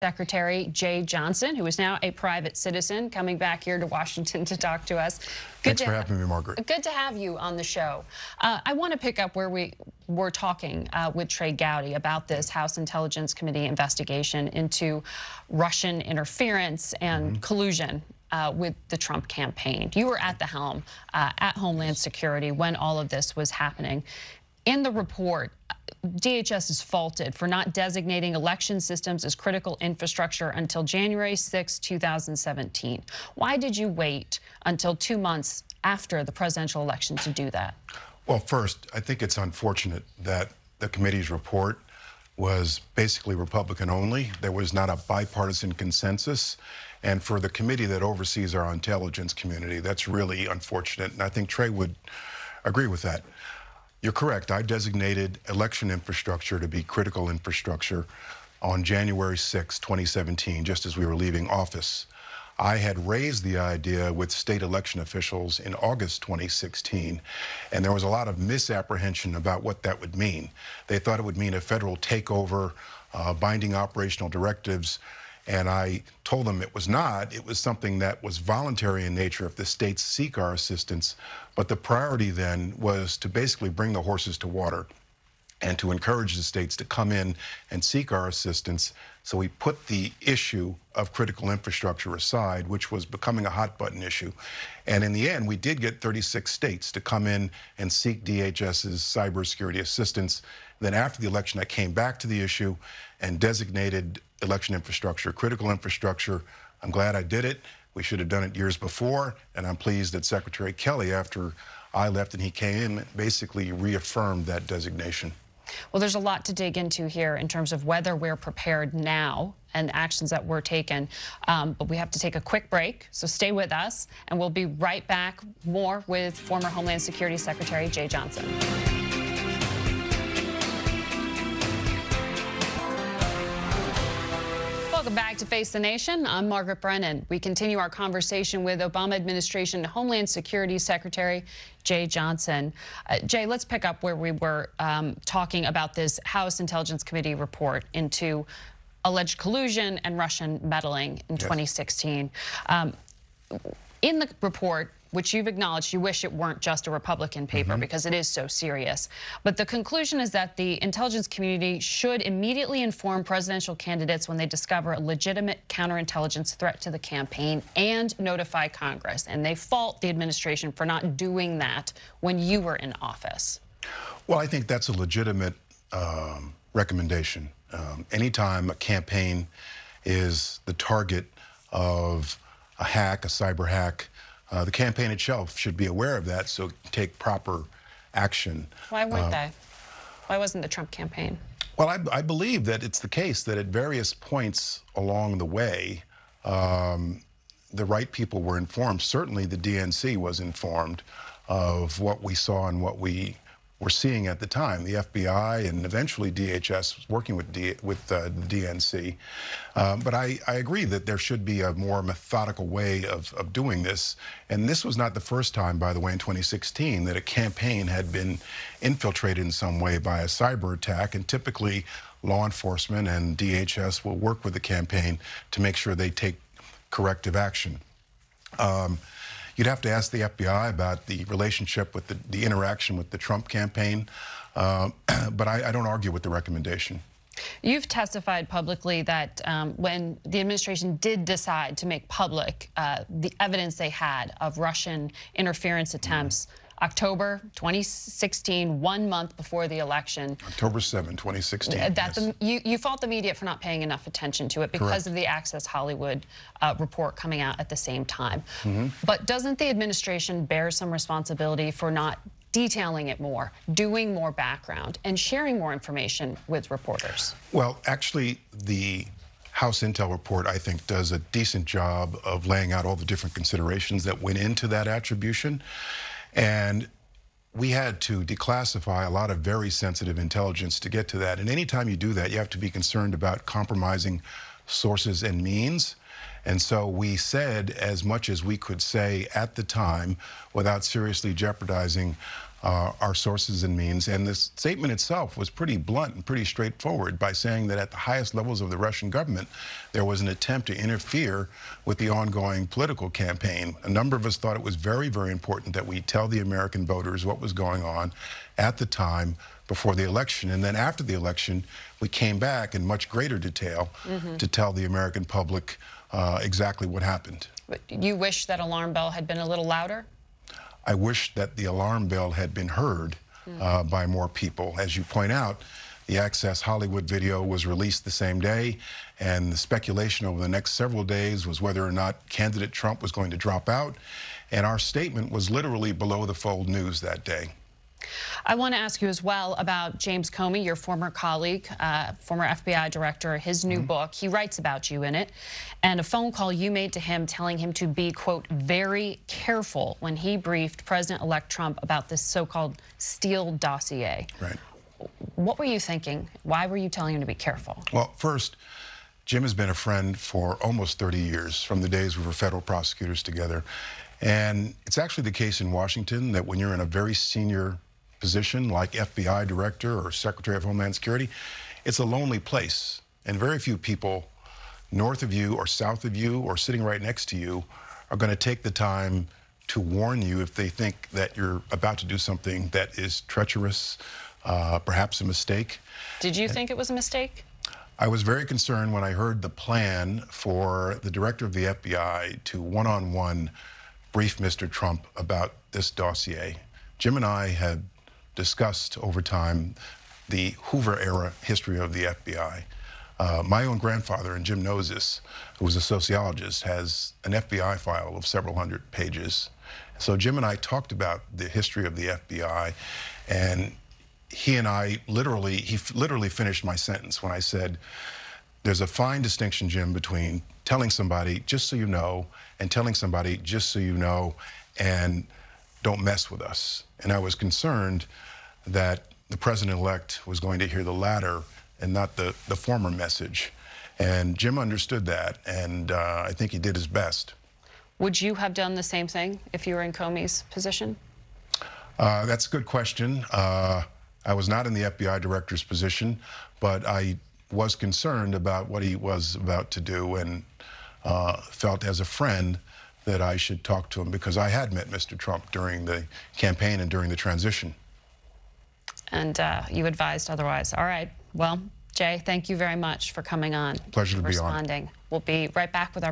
Secretary Jeh Johnson, who is now a private citizen, coming back here to Washington to talk to us. Thanks for having me, Margaret. Good to have you on the show. I want to pick up where we were talking with Trey Gowdy about this House Intelligence Committee investigation into Russian interference and collusion with the Trump campaign. You were at the helm at Homeland Security when all of this was happening. In the report, DHS is faulted for not designating election systems as critical infrastructure until January 6, 2017. Why did you wait until 2 months after the presidential election to do that? Well, first, I think it's unfortunate that the committee's report was basically Republican only. There was not a bipartisan consensus. And for the committee that oversees our intelligence community, that's really unfortunate. And I think Trey would agree with that. You're correct. I designated election infrastructure to be critical infrastructure on January 6, 2017, just as we were leaving office. I had raised the idea with state election officials in August 2016, and there was a lot of misapprehension about what that would mean. They thought it would mean a federal takeover, binding operational directives, and I told them it was not. It was something that was voluntary in nature if the states seek our assistance. But the priority then was to basically bring the horses to water and to encourage the states to come in and seek our assistance. So we put the issue of critical infrastructure aside, which was becoming a hot button issue. And in the end, we did get 36 states to come in and seek DHS's cybersecurity assistance. Then after the election, I came back to the issue and designated election infrastructure critical infrastructure. I'm glad I did it. We should have done it years before, and I'm pleased that Secretary Kelly, after I left and he came in, basically reaffirmed that designation. Well, there's a lot to dig into here in terms of whether we're prepared now and actions that were taken. But we have to take a quick break, so stay with us, and we'll be right back more with former Homeland Security Secretary Jeh Johnson. Welcome back to Face the Nation. I'm Margaret Brennan. We continue our conversation with Obama administration Homeland Security Secretary Jeh Johnson. Jay, let's pick up where we were talking about this House Intelligence Committee report into alleged collusion and Russian meddling in 2016. In the report, which you've acknowledged, you wish it weren't just a Republican paper because it is so serious. But the conclusion is that the intelligence community should immediately inform presidential candidates when they discover a legitimate counterintelligence threat to the campaign and notify Congress. And they fault the administration for not doing that when you were in office. Well, I think that's a legitimate recommendation. Anytime a campaign is the target of a hack, a cyber hack, the campaign itself should be aware of that, so take proper action. Why weren't they? Why wasn't the Trump campaign? Well, I believe that it's the case that at various points along the way, the right people were informed. Certainly the DNC was informed of what we saw and what we were seeing at the time. The FBI and eventually DHS was working with the DNC. But I agree that there should be a more methodical way of doing this. And this was not the first time, by the way, in 2016, that a campaign had been infiltrated in some way by a cyber attack. And typically, law enforcement and DHS will work with the campaign to make sure they take corrective action. You'd have to ask the FBI about the relationship with the interaction with the Trump campaign, but I don't argue with the recommendation. You've testified publicly that when the administration did decide to make public the evidence they had of Russian interference attempts, October 2016, 1 month before the election. October 7, 2016. You fault the media for not paying enough attention to it because of the Access Hollywood report coming out at the same time. But doesn't the administration bear some responsibility for not detailing it more, doing more background, and sharing more information with reporters? Well, actually, the House Intel report, I think, does a decent job of laying out all the different considerations that went into that attribution. And we had to declassify a lot of very sensitive intelligence to get to that. And anytime you do that, you have to be concerned about compromising sources and means. And so we said as much as we could say at the time without seriously jeopardizing our sources and means. And this statement itself was pretty blunt and pretty straightforward by saying that at the highest levels of the Russian government, there was an attempt to interfere with the ongoing political campaign. A number of us thought it was very, very important that we tell the American voters what was going on at the time before the election. And then after the election, we came back in much greater detail to tell the American public exactly what happened. You wish that alarm bell had been a little louder? I wish that the alarm bell had been heard by more people. As you point out, the Access Hollywood video was released the same day, and the speculation over the next several days was whether or not candidate Trump was going to drop out, and our statement was literally below the fold news that day. I want to ask you as well about James Comey, your former colleague, former FBI director, his new book. He writes about you in it, and a phone call you made to him telling him to be, quote, very careful when he briefed President-elect Trump about this so-called Steele dossier. Right. What were you thinking? Why were you telling him to be careful? Well, first, Jim has been a friend for almost 30 years, from the days we were federal prosecutors together. And it's actually the case in Washington that when you're in a very senior position like FBI director or Secretary of Homeland Security, it's a lonely place. And very few people north of you or south of you or sitting right next to you are going to take the time to warn you if they think that you're about to do something that is treacherous, perhaps a mistake. Did you think it was a mistake? I was very concerned when I heard the plan for the director of the FBI to one-on-one brief Mr. Trump about this dossier. Jim and I had discussed over time the Hoover-era history of the FBI. My own grandfather, and Jim knows this, who was a sociologist, has an FBI file of several hundred pages. So Jim and I talked about the history of the FBI, and he literally finished my sentence when I said, there's a fine distinction, Jim, between telling somebody, just so you know, and telling somebody, just so you know, and don't mess with us. And I was concerned that the president-elect was going to hear the latter and not the former message. And Jim understood that, and I think he did his best. Would you have done the same thing if you were in Comey's position? That's a good question. I was not in the FBI director's position, but I was concerned about what he was about to do and felt as a friend that I should talk to him because I had met Mr. Trump during the campaign and during the transition. And you advised otherwise. All right. Well, Jay, thank you very much for coming on. Pleasure to be on. Responding. We'll be right back with our